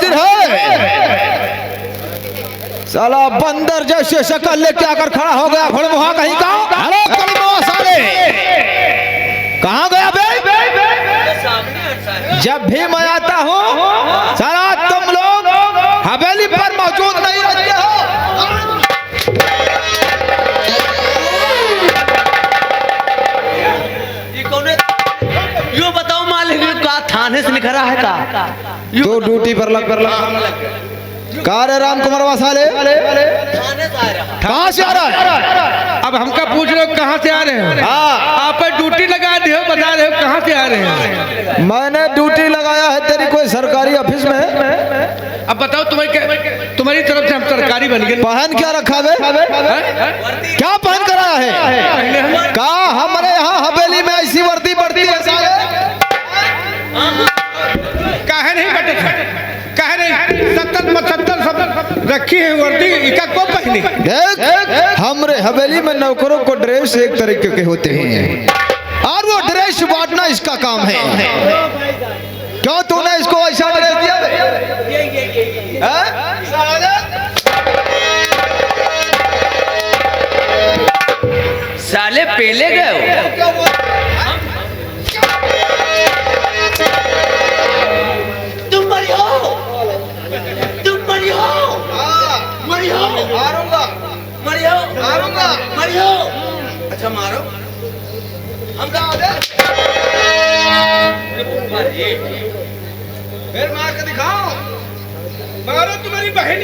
मंदिर है। साला बंदर जैसे शक्ल लेके आकर खड़ा हो गया घोड़मुहा कहीं का। हेलो कलमवा साले, कहाँ गया बे? जब भी मैं आता हूँ साला तुम लोग हवेली पर मौजूद नहीं रहते हो। यो बताओ मालिक का थाने से निकला है का? तो ड्यूटी पर लग कार है राम कुमार वासाले, कहाँ से आ रहा है? अब हमका पूछ रहे हो कहाँ से आ रहे हैं? हाँ, आप पर ड्यूटी लगा दी हो, बता रहे हो कहाँ से आ रहे हैं? मैंने ड्यूटी लगाया है तेरी कोई सरकारी ऑफिस में। अब बताओ तुम्हारी तरफ से हम सरकारी बन गए। पहन क्या रखा बे? क्या पहन कर आया है? कहा हमारे यहाँ हवेली में ऐसी वर्दी पड़ती है साले? काहे नहीं बटे थे? काहे नहीं 70-75 सब रखी है वर्दी, इका को पहनी? देख, हमरे हवेली में नौकरों को ड्रेस एक तरीके के होते हैं और वो ड्रेस बांटना इसका काम है। क्यों तूने इसको ऐसा ड्रेस दिया? साले पहले गए हो? तुम मरी हो, तुम मरी हो, मरी हो, मारूंगा, मरी हो, मारूंगा, मरी हो। अच्छा मारो, हम फिर मार के दिखाओ, मारो तुम्हारी बहन।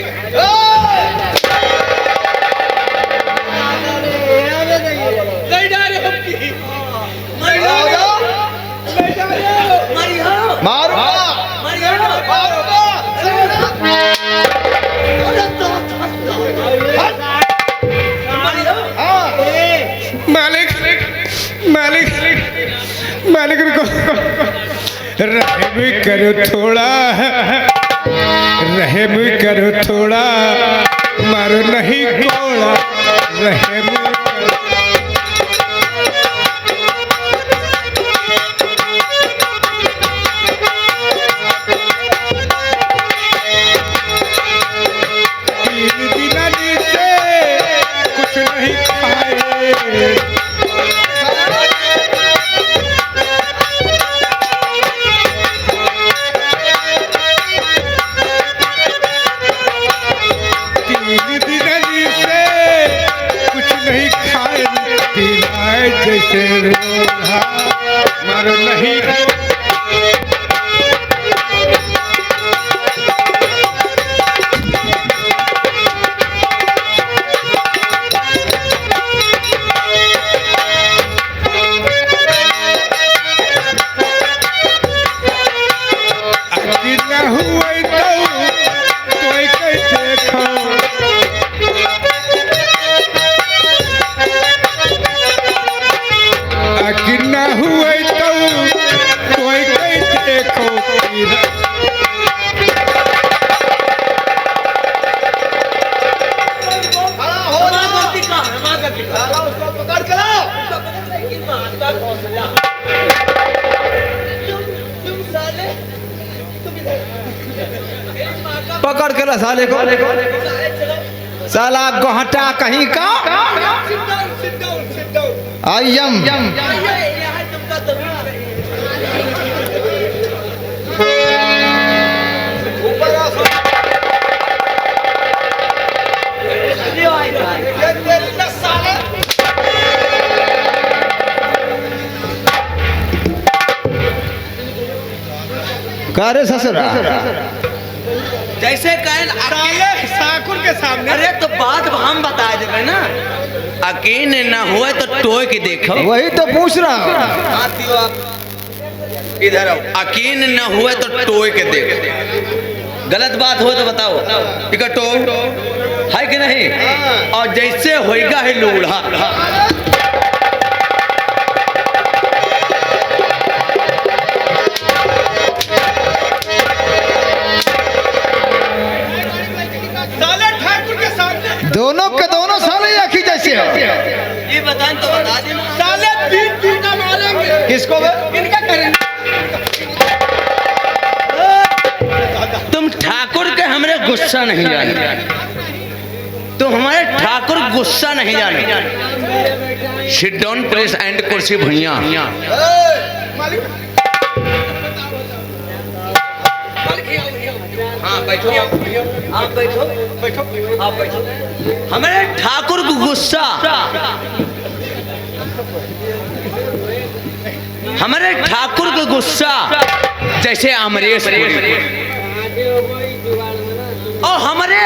नहीं डाले हमकी, मरी हो, मरी हो, मारूंगा, मरी हो, मारूंगा। मालिक मालिक मालिक रुको, रहम करो थोड़ा, रहम करो थोड़ा, मारो नहीं कोड़ा, रहम कुछ नहीं खाए। जैसे मारो नहीं अकेला हुए तो कैसे खाओ। किन्ना हुए तो कोई कोई देखो पकड़ के ला साले को, साला गोहटा कहीं का। आयम करे ससुरा जैसे कहें साकुर के सामने। अरे तो बात हम बता देवे ना, अकीन न हुए तो टोय के देखो। वही तो पूछ रहा हूँ। इधर आओ, अकीन न हुए तो टोय के देखो। गलत बात हो तो बताओ, इकट्ठो है कि नहीं? और जैसे होएगा है लूढ़ा, दोनों के दोनों साले एक ही जैसे हो। ये बताएं तो बता देना। साले 3 जूता मारेंगे। किसको बे? इनका करेंगे। तुम ठाकुर गुस्सा नहीं जाने, तुम हमारे ठाकुर गुस्सा नहीं जाने। सिट डाउन प्लीज एंड कुर्सी भैया। हाँ बैठो, आप बैठो, बैठो, आप बैठो। हमारे ठाकुर को गुस्सा, हमारे ठाकुर को गुस्सा जैसे अमरीश पुरी, और हमारे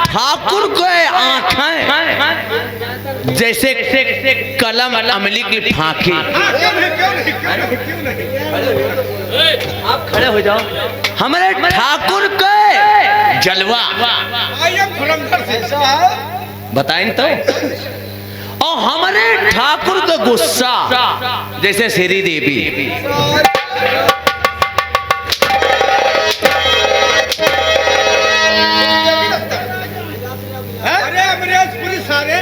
ठाकुर को आंखें जैसे कलम अमली की फांकी। आप खड़े हो जाओ। हमारे ठाकुर को जलवा बताएं तो, और हमारे ठाकुर का गुस्सा जैसे श्री देवी। अरे अमरीश पुरी सारे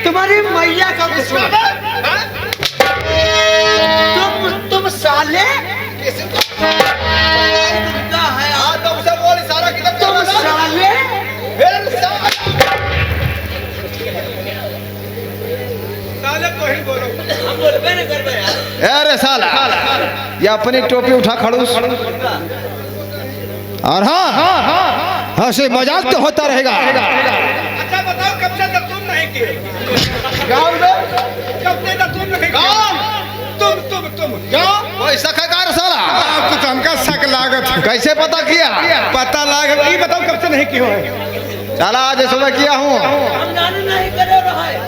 तुम्हारी मैया का गुस्सा। तुम साले है तो उसे बोल सारा किधर तुम साले साले को ही बोलो। हम बोलबे नहीं करबे यार। अरे साला ये अपनी टोपी उठा खड़ूस। और हाँ हंसी मजाक तो होता रहेगा। अच्छा बताओ कब से तुम नहीं किए? गाँव में कब से तुम नहीं किए? तुम कोई सखाकार साला तो हमका शक लागत है। कैसे पता किया? पता लागत ये बताओ कब से नहीं किए हो? चला आज सुबह किया हूँ। हम नानू नहीं करे रहा है।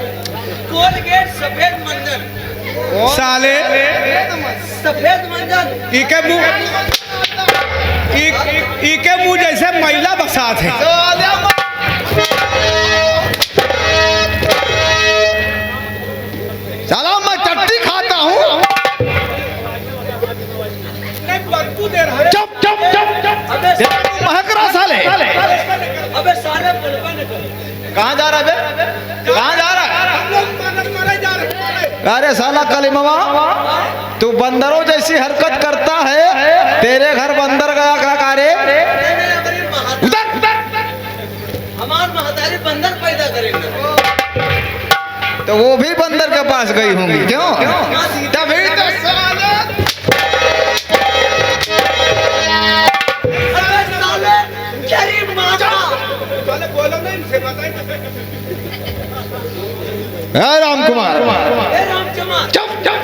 कोलगेट सफेद मंजन, साले सफेद मंजन इके मुंह जैसे महिला बसात है। चला मैं चट्टी खाता हूँ। बदबू दे रहा है। चुप चुप चुप चुप महक रहा साले। अबे साले बोलबे नहीं करे। कहाँ जा रहा है? कहाँ जा रहा है? अरे साला कलीमवा तू बंदरों जैसी हरकत करता है। तेरे घर बंदर गया क्या कार्य? हमार महतारी बंदर पैदा करेंगे तो वो भी बंदर के पास गई होंगी। क्यों? तभी तो साले राम कुमार चुप चुप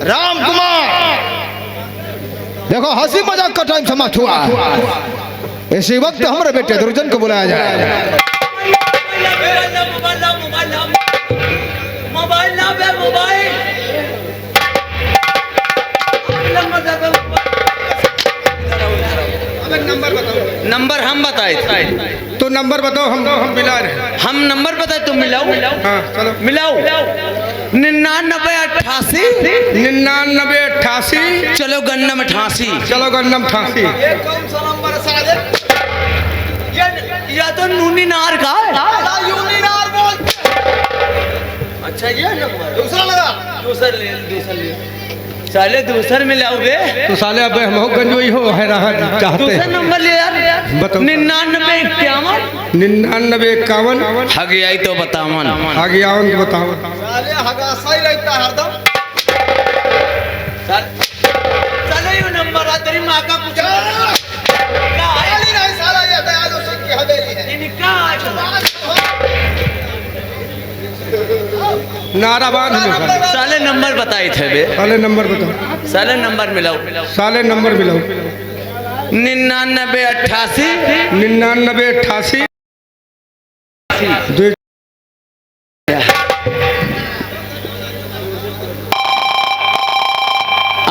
राम कुमार देखो हंसी मजाक का टाइम समाप्त हुआ। इसी वक्त हमारे बेटे दुर्जन को बुलाया जाए। नंबर हम बताए तो नंबर बताओ। हम मिला रहे। हम नंबर बताए तुम मिलाओ। हाँ चलो मिलाओ 9988 9988 चलो गन्नम 88। चलो गन्नम 88। कौन सा नंबर साले? या तो नूनी नार का है। यूनिनार बोल। अच्छा ये नंबर दूसरा लगा। दूसर ले साले दूसर में लाओगे तो साले अब हम गंजोई हो है रहा चाहते दूसरा हैं। नंबर ले यार। बताओ। 9951 हग आई तो बतावन। आगे आओ तो बताओ। साले हगासा ही रहता है हरदम। साले ये नंबर आ तेरी माँ का पूछा नहीं नहीं साला ये दयालु सिंह की हवेली है। इनका नाराबान है साले नंबर बताए थे बे। साले नंबर बताओ। साले नंबर मिलाओ। साले नंबर मिलाओ। 9988 9988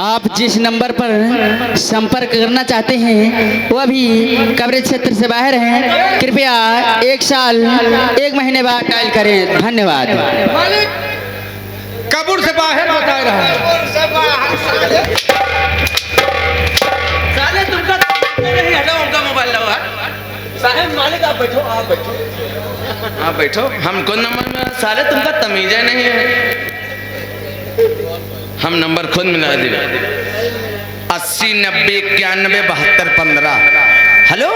आप जिस नंबर पर संपर्क करना चाहते हैं वह भी कवरेज क्षेत्र से बाहर हैं। कृपया 1 साल 1 महीने बाद डायल करें। धन्यवाद। कब्र से बाहर बता रहा है। साले तुमका नहीं हटाओ उनका मोबाइल लगा। साहब मालिक आप बैठो। आप बैठो। आप बैठो। हमको नंबर में साले तुमका तमीज़ नहीं है। हम नंबर खुद मिला देंगे। 80 90 91 72 15। हेलो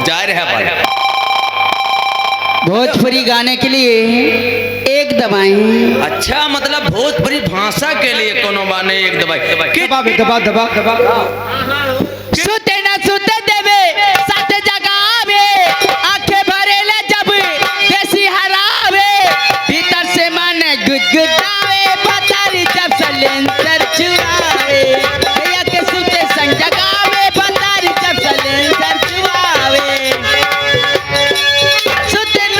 जा रहे हैं भाई। भोजपुरी गाने के लिए एक दबाएं। अच्छा, मतलब भोजपुरी भाषा के लिए कोनो बाने एक दबाई दबा दबा दबा दबा। सुते न सुते देवे साथ जगावे, आंखें भरेले जब देसी हरावे, भीतर से मन गुदगुदावे, पतारी जब सलेंसर चुरावे, भैया के सुते संग जगावे, पतारी जब सलेंसर चुरावे। सुते न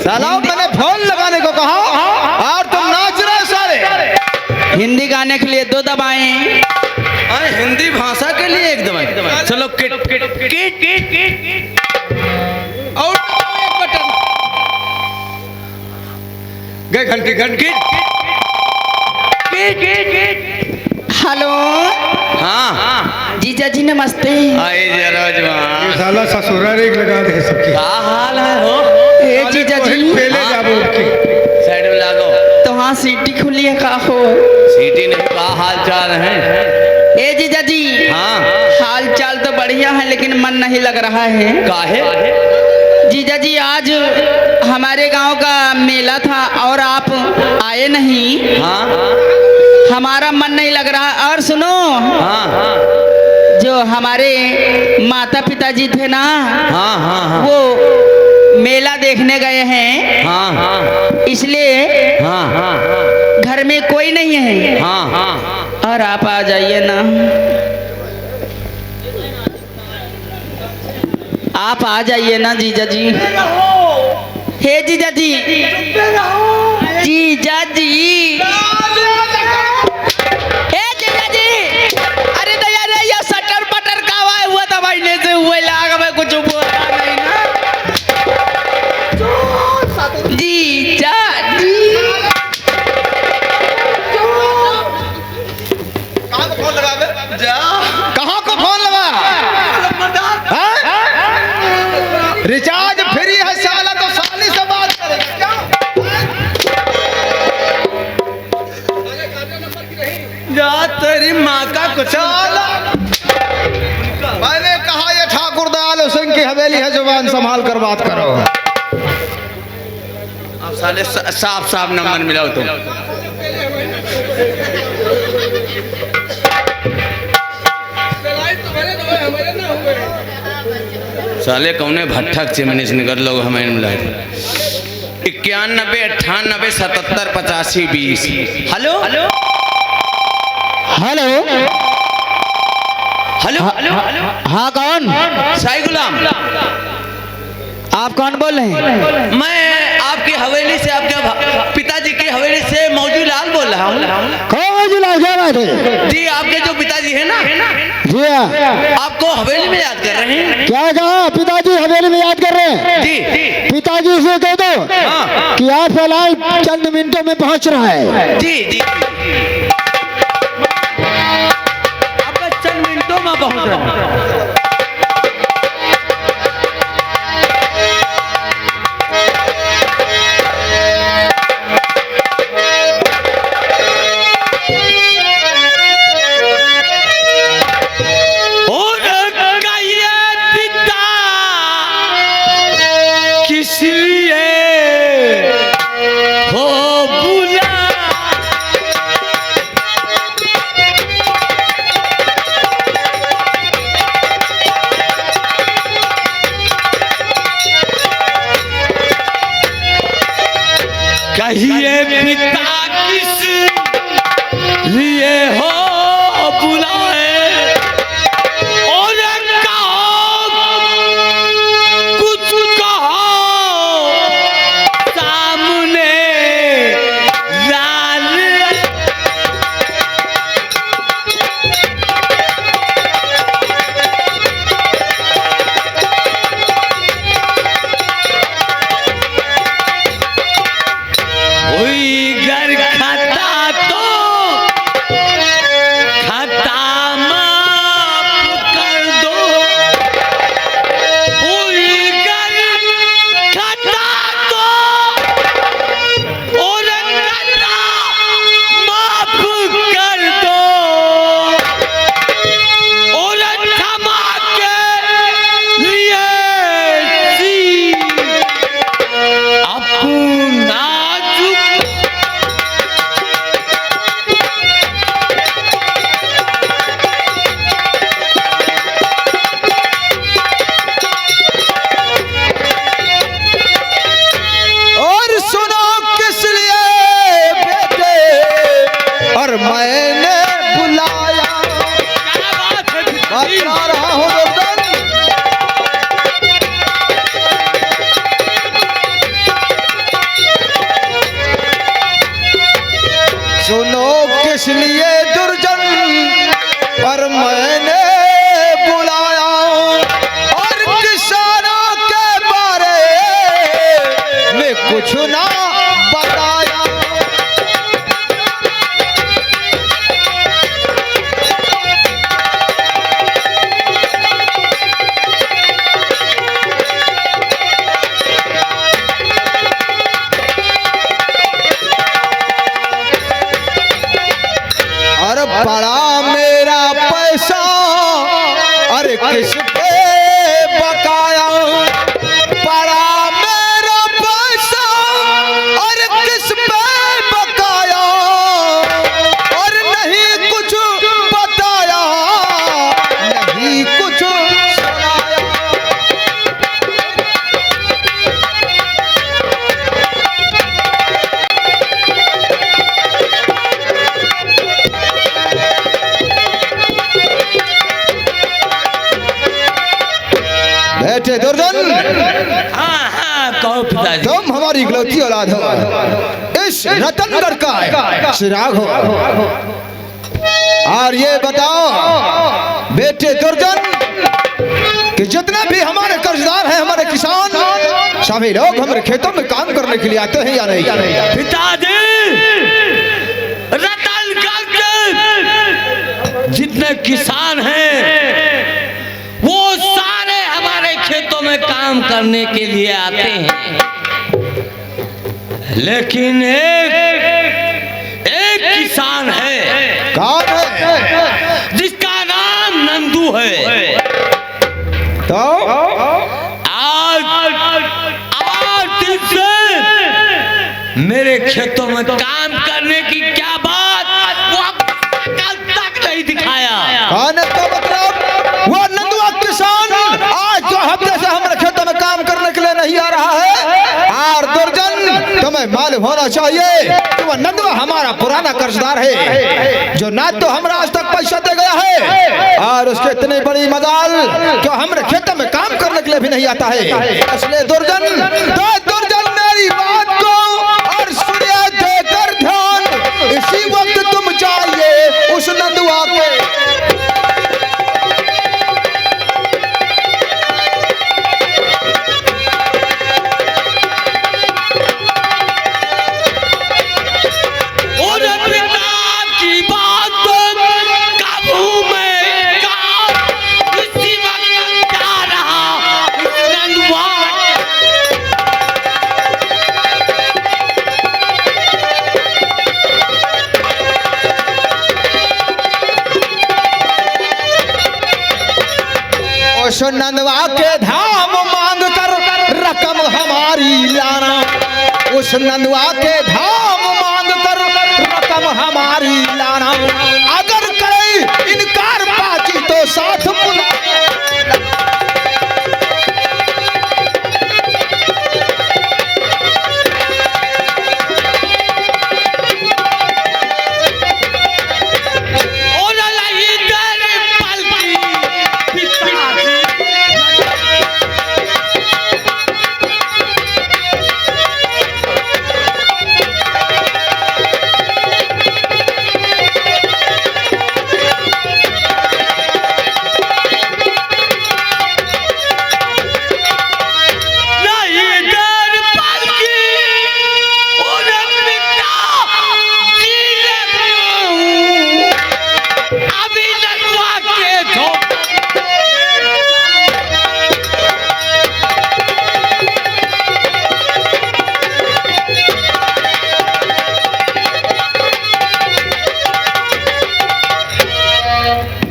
साला मैंने फोन लगाने को कहा और तुम नाच रहे सारे। हिंदी गाने के लिए 2 दबाएं। हिंदी भाषा के लिए एक दबाई। चलो kit kit kit kit kit और एक बटन गए घंटी घंटी। हेलो हाँ जीजा जी नमस्ते। आए जरा जवान, साला ससुराल एक लगा दे सबकी। क्या हाल है हो? ए जीजा जी पहले जाबो की साइड में लागो। तो हाँ सीटी खुली है का हो? सीटी नहीं, क्या हाल चाल है? ए जीजा जी हाँ हाल चाल तो बढ़िया है लेकिन मन नहीं लग रहा है। काहे? जीजा जी आज हमारे गांव का मेला था और आप आए नहीं, हाँ हमारा मन नहीं लग रहा। और सुनो, हाँ जो हमारे माता पिताजी थे ना, हाँ हाँ वो मेला देखने गए हैं, हाँ हाँ इसलिए हाँ हाँ घर में कोई नहीं है। हाँ हाँ और आप आ जाइए ना, आप आ जाइए ना जीजा जी। हे जीजा जी, जीजा जी, हे जीजा जी, अरे दया रे ये सटर पटर का हुआ था भाई से हुए लाग में कुछ बोला नहीं ना। जीजा जी कहाँ को फोन लगा बे? जा कहाँ को फोन लगा? हाँ? रिचार्ज फ्री है साला, तो साली से बात करेगा क्या? जा तेरी माँ का कुछ। साला मैंने कहा ये ठाकुर दयाल सिंह की हवेली है, जुबान संभाल कर बात करो। अब साले साफ साफ नंबर मिलाओ तुम। साले कौने भट्ठक चिमनिस निकल लोग हमें मिलाए। 91 98 77 85 20। हेलो हेलो हेलो हेलो हाँ कौन? साई गुलाम, आप कौन बोल रहे हैं? मैं आपकी हवेली से, आपके पिताजी की हवेली से मौजू लाल बोल रहा हूँ। कौन मौजूद क्या बात है? जी आपके जो पिताजी है ना, जी हाँ। आपको हवेली में याद कर रहे हैं। क्या कहा? पिताजी हवेली में याद कर रहे हैं? जी पिताजी से कह दो कि आप फिलहाल चंद मिनटों में पहुंच रहा है। जी जी आपका चंद मिनटों में पहुंच रहा हूँ। कहिए पिता किस लिए हो बुलाए, और कहो कुछ कहो सामने लाल। हुई घर खता हो दुर्जन। सुनो किस लिए दुर्जन पर मैंने बुलाया, और किसानों के बारे में कुछ ना बताया। अरे पड़ा मेरा पैसा, अरे किस पे बकाया, पड़ा मेरा पैसा, अरे किस पे बकाया, और नहीं कुछ बताया, नहीं कुछ सुनाया। बेटे दुर्जन, हाँ हाँ कहो पिताजी। तुम हमारी इकलौती औलाद हो, इस रतनगढ़ का चिराग हो। और ये बताओ बेटे दुर्जन कि जितने भी हमारे कर्जदार हैं, हमारे किसान, सभी लोग हमारे खेतों में काम करने के लिए आते हैं या नहीं? पिताजी रतनगढ़ के जितने किसान हैं वो सारे हमारे खेतों में काम करने के लिए आते हैं, लेकिन एक किसान है। कौन है? जिसका नाम नंदू है। तो आज दिन से मेरे खेतों में काम करने की क्या बात वो कल तक नहीं दिखाया। कौन है? तो मतलब वो नंदुआ किसान आज 2 हफ्ते से हमारे खेतों में काम करने के लिए नहीं आ रहा है। और दुर्जन तुम्हें मालूम होना चाहिए कि वो नंदुआ हमारा पुराना कर्जदार है, जो ना तो हमरा आज तक पैसा दे गया है, और उसके इतनी बड़ी मजाल कि हमारे खेतों में काम करने के लिए भी नहीं आता है। इसलिए दुर्जन मेरी बात को और सुनिए देकर ध्यान, इसी वक्त तुम चाहिए उस नंदुआ के। उस नंदवा के धाम मांग कर रकम हमारी लाना, उस नंदवा के धाम मांग कर रकम हमारी लाना, अगर करे इनकार पाची तो साथ बुला।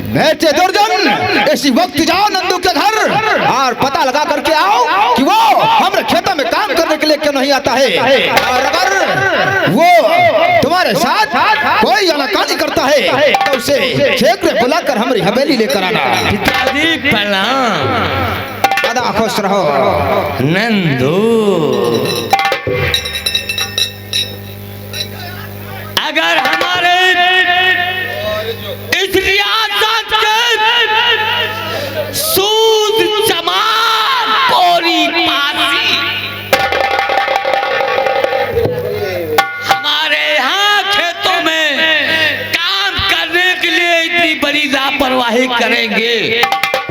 बेटे दुर्जन इसी वक्त जाओ नंदू के घर और पता लगा करके आओ कि वो हमारे खेतों में काम करने के लिए क्यों नहीं आता है, और अगर वो तुम्हारे साथ कोई आनाकानी करता है तो उसे शीघ्र बुलाकर हमारी हवेली लेकर आना। पिताजी प्रणाम। सदा खुश रहो। नंदू अगर हमारे इस रियासत के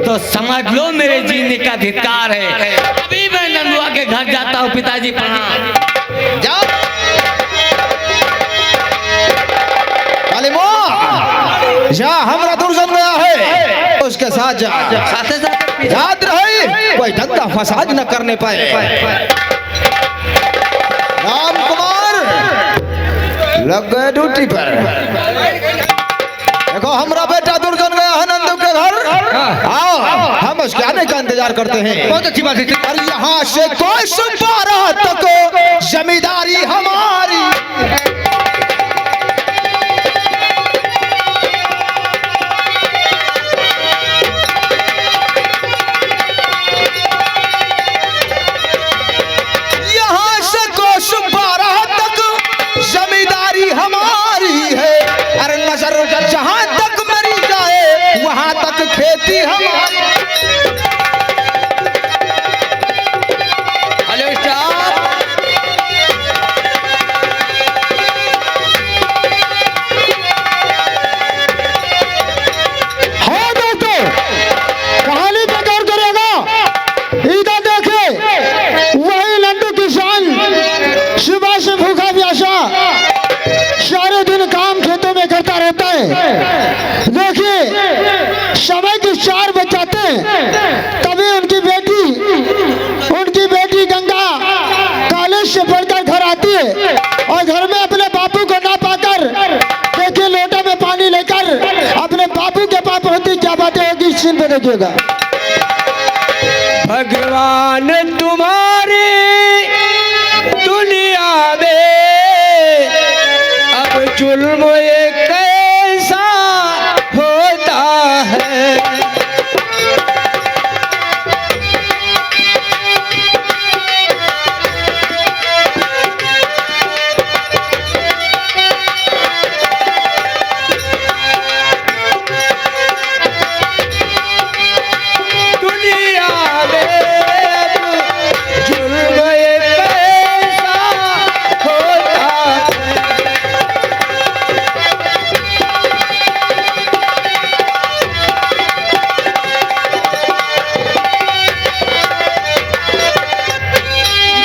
तो समझ लो मेरे जीने का धिक्कार है। अभी मैं नंदुआ के घर जाता हूँ। पिताजी प्रणाम। जा काली माँ, जा हमरा दुर्जन गया है, उसके साथ जा। साथे साथे याद रहे कोई धंधा फसाद न करने पाए। राम कुमार लग गए ड्यूटी पर। देखो हमरा बेटा दुर्जन गया है नंदू के घर, आओ हम उसके आने का इंतजार करते हैं। बहुत अच्छी बात है। और यहाँ से कोई सुपारा तक जमींदारी हमारी। यहाँ से कोई सुपारा तक जमींदारी हमारी है। अरे नजर जहाँ तक मरी जाए वहाँ तक खेती हमारी। Hello staff. हाँ दोस्तों, कहानी बेकार करेगा। इधर देखे, वही लड्डू किसान सुबह से भूखा प्यासा सारे दिन काम खेतों में करता रहता है। देखिए समय के 4 बज जाते हैं, तभी उनकी बेटी गंगा कॉलेज से पढ़कर घर आती है और घर में अपने बापू को ना पाकर देखिए लोटे में पानी लेकर अपने बापू के पास होती क्या बातें होगी इस सीन पे देखिएगा। भगवान तुम्हारी दुनिया में अब जुल्म ये कैसा होता है। दुनिया में अब जुल्म ये कैसा होता है।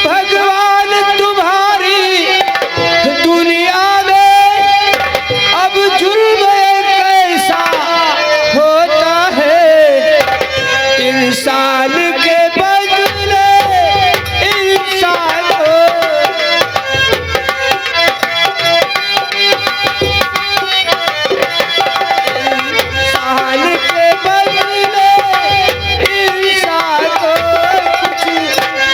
भगवान तुम्हारी दुनिया में अब जुल्म कैसा होता है। इंसान के बदले इंसान इंसान के बदले इंसान कुछ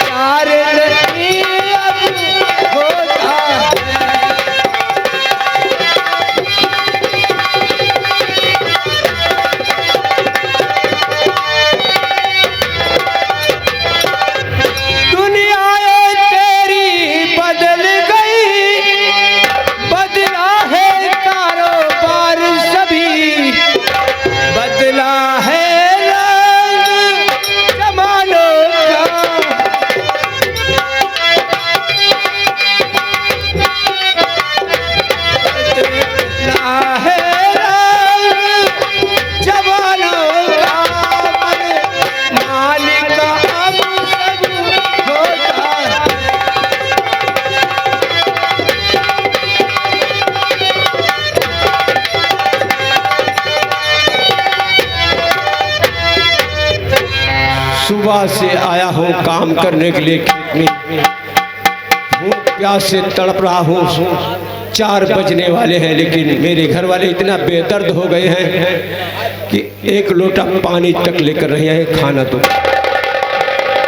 प्यार नहीं अब होता है। दुनिया ये तेरी बदल गई, बदला है कारोबार सभी, बदला है रंग जमानों का। बदला है रंग जमानों का, मालिक अब सब होता है। सुबह से आया हूँ काम करने के लिए खेत में। भूख प्यास से तड़प रहा हूँ। 4 बजने वाले हैं, लेकिन मेरे घर वाले इतना बेदर्द हो गए हैं कि एक लोटा पानी तक लेकर नहीं आए। खाना तो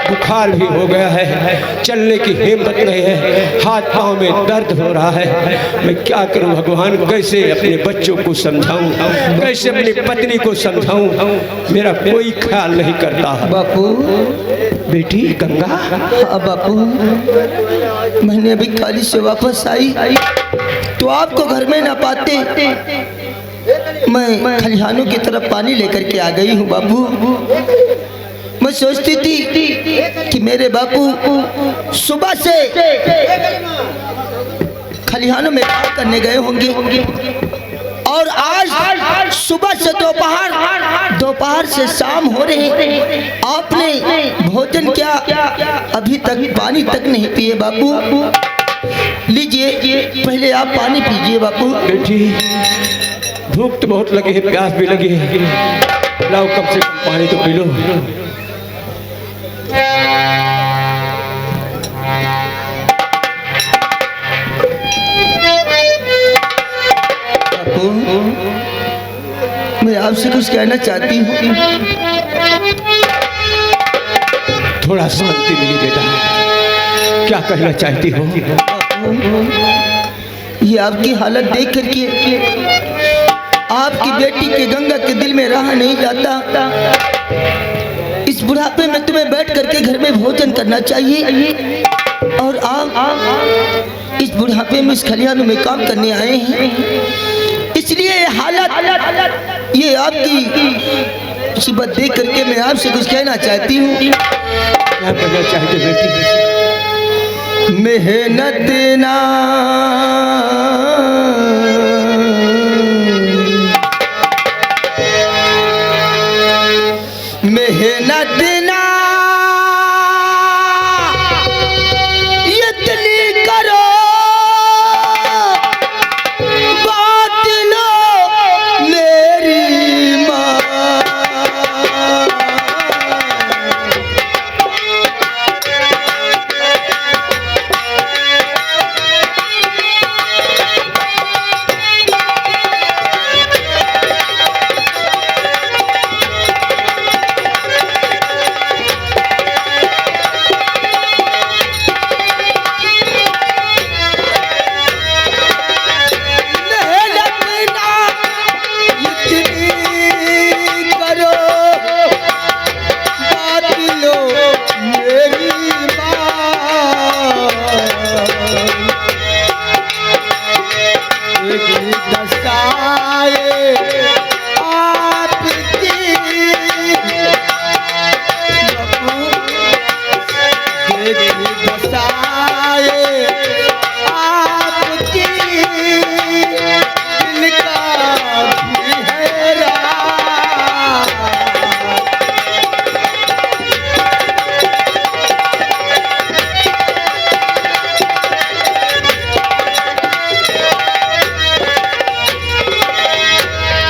बुखार भी हो गया है, चलने की हिम्मत नहीं है, हाथ पांव में दर्द हो रहा है। मैं क्या करूं भगवान, कैसे अपने बच्चों को समझाऊं, कैसे अपनी पत्नी को समझाऊं, मेरा कोई ख्याल नहीं करता। बापू, बेटी गंगा, हाँ बापू, मैंने अभी कॉलेज से वापस आई तो आपको घर में ना पाते मैं खलिहानों की तरफ पानी लेकर के आ गई हूँ बापू। मैं सोचती थी कि मेरे बापू सुबह से खलिहानों में काम करने गए होंगे और आज सुबह से दोपहर से शाम हो रहे, आपने भोजन क्या अभी तक पानी तक नहीं पिए बापू। लीजिए पहले आप पानी पीजिए बापू। बेटी भूख तो बहुत लगी है, प्यास भी लगी है, लाओ कम से कम पानी तो पी लो। मैं आपसे कुछ कहना चाहती हूँ। थोड़ा शांति मिली बेटा, क्या कहना चाहती हो? ये आपकी हालत देख करके आपकी बेटी के गंगा के दिल में रहा नहीं जाता। इस बुढ़ापे में तुम्हें बैठ करके घर में भोजन करना चाहिए, और आप इस बुढ़ापे में इस खलिहान में काम करने आए हैं। इसलिए ये हालत, ये आपकी मुसीबत देख करके मैं आपसे कुछ कहना चाहती हूँ। क्या कहना चाहते बेटी? मेहनत ना मेहनत ना इतनी करो, बात लो मेरी माँ।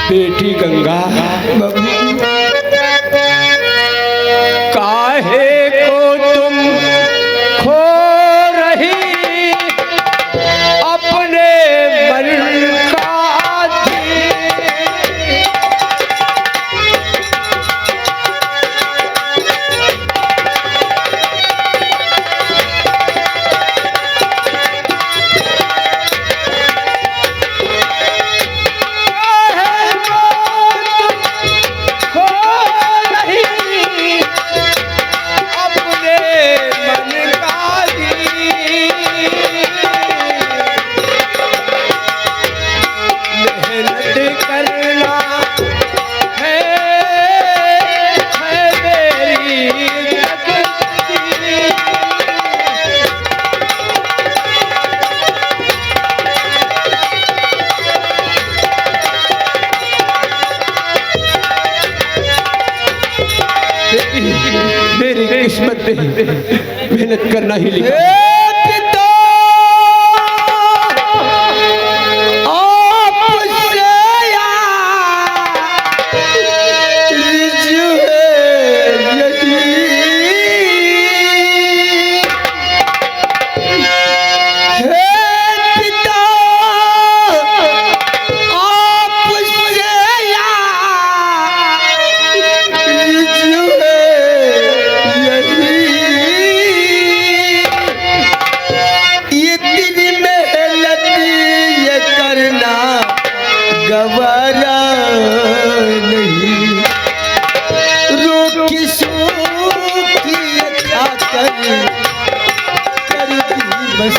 बेटी गंगा, काहे को तुम खो रही अपने मन का दिल? मेरी किस्मत में मेहनत करना ही लिखा। गवारा नहीं रोकी सूखी खाकर कर दी बस।